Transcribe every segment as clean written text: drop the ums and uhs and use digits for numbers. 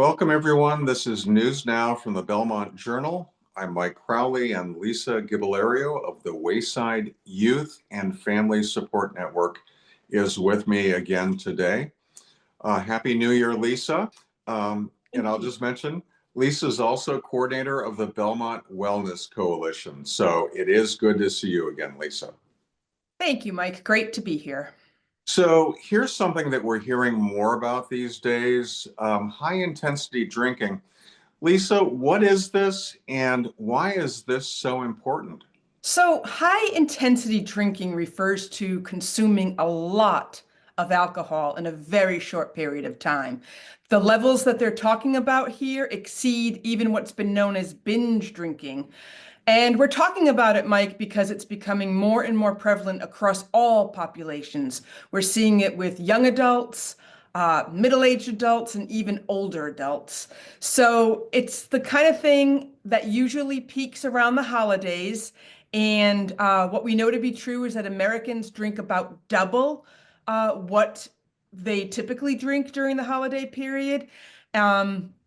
Welcome, everyone. This is News Now from the Belmont Journal. I'm Mike Crowley, and Lisa Gibalerio of the Wayside Youth and Family Support Network is with me again today. Happy New Year, Lisa. And I'll just mention, Lisa is also coordinator of the Belmont Wellness Coalition. So it is good to see you again, Lisa. Thank you, Mike. Great to be here. So here's something that we're hearing more about these days, high intensity drinking. Lisa, what is this and why is this so important? So, high intensity drinking refers to consuming a lot of alcohol in a very short period of time. The levels that they're talking about here exceed even what's been known as binge drinking. And we're talking about it, Mike, because it's becoming more and more prevalent across all populations. We're seeing it with young adults, middle-aged adults, and even older adults. So it's the kind of thing that usually peaks around the holidays. And what we know to be true is that Americans drink about double what they typically drink during the holiday period.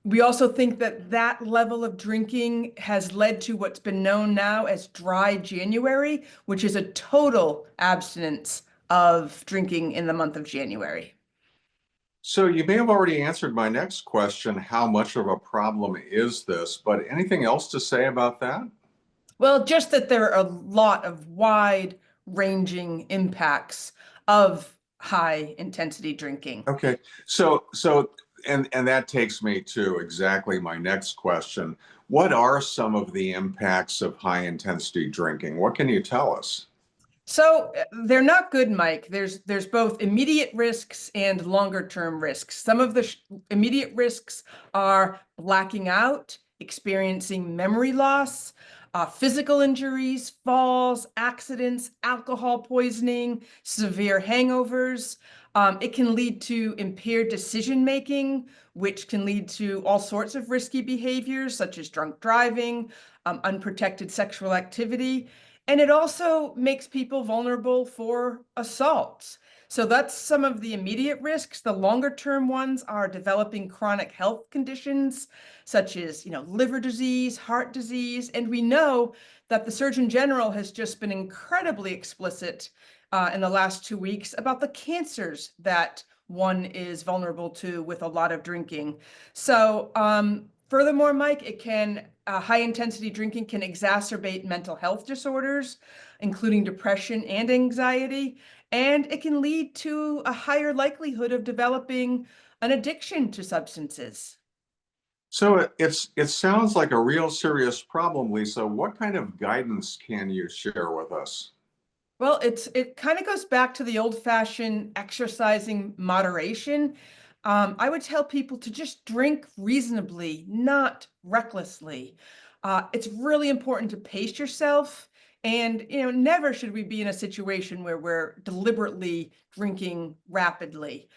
We also think that that level of drinking has led to what's been known now as dry January, which is a total abstinence of drinking in the month of January. So you may have already answered my next question, how much of a problem is this? But anything else to say about that? Well, just that there are a lot of wide-ranging impacts of high intensity drinking. Okay. And that takes me to exactly my next question. What are some of the impacts of high intensity drinking? What can you tell us? So they're not good, Mike. There's both immediate risks and longer term risks. Some of the immediate risks are blacking out, experiencing memory loss, physical injuries, falls, accidents, alcohol poisoning, severe hangovers. It can lead to impaired decision making, which can lead to all sorts of risky behaviors, such as drunk driving, unprotected sexual activity. And it also makes people vulnerable for assaults. So that's some of the immediate risks. The longer term ones are developing chronic health conditions such as, liver disease, heart disease. And we know that the Surgeon General has just been incredibly explicit in the last 2 weeks about the cancers that one is vulnerable to with a lot of drinking. So furthermore, Mike, high intensity drinking can exacerbate mental health disorders, including depression and anxiety, and it can lead to a higher likelihood of developing an addiction to substances. So it sounds like a real serious problem, Lisa. What kind of guidance can you share with us? Well, it kind of goes back to the old-fashioned exercising moderation. I would tell people to just drink reasonably, not recklessly. It's really important to pace yourself, and never should we be in a situation where we're deliberately drinking rapidly.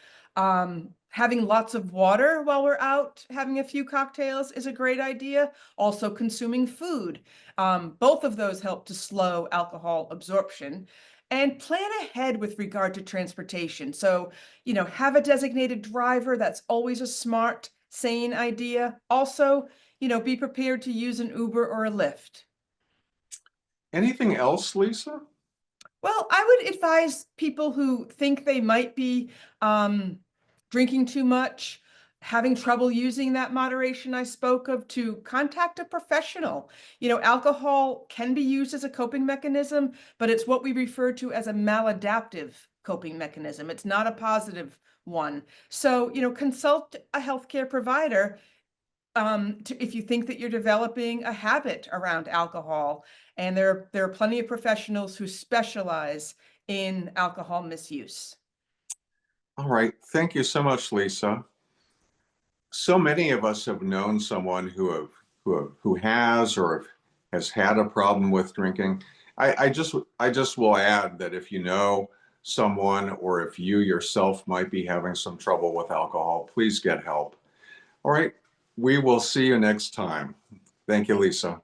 Having lots of water while we're out having a few cocktails is a great idea. Also, consuming food. Both of those help to slow alcohol absorption. And plan ahead with regard to transportation. So, have a designated driver. That's always a smart, sane idea. Also, be prepared to use an Uber or a Lyft. Anything else, Lisa? Well, I would advise people who think they might be drinking too much, having trouble using that moderation I spoke of, to contact a professional. Alcohol can be used as a coping mechanism, but it's what we refer to as a maladaptive coping mechanism. It's not a positive one. So, consult a healthcare provider if you think that you're developing a habit around alcohol. And there are plenty of professionals who specialize in alcohol misuse. All right. Thank you so much, Lisa. So many of us have known someone who has or has had a problem with drinking. I just will add that if you know someone or if you yourself might be having some trouble with alcohol, please get help. All right. We will see you next time. Thank you, Lisa.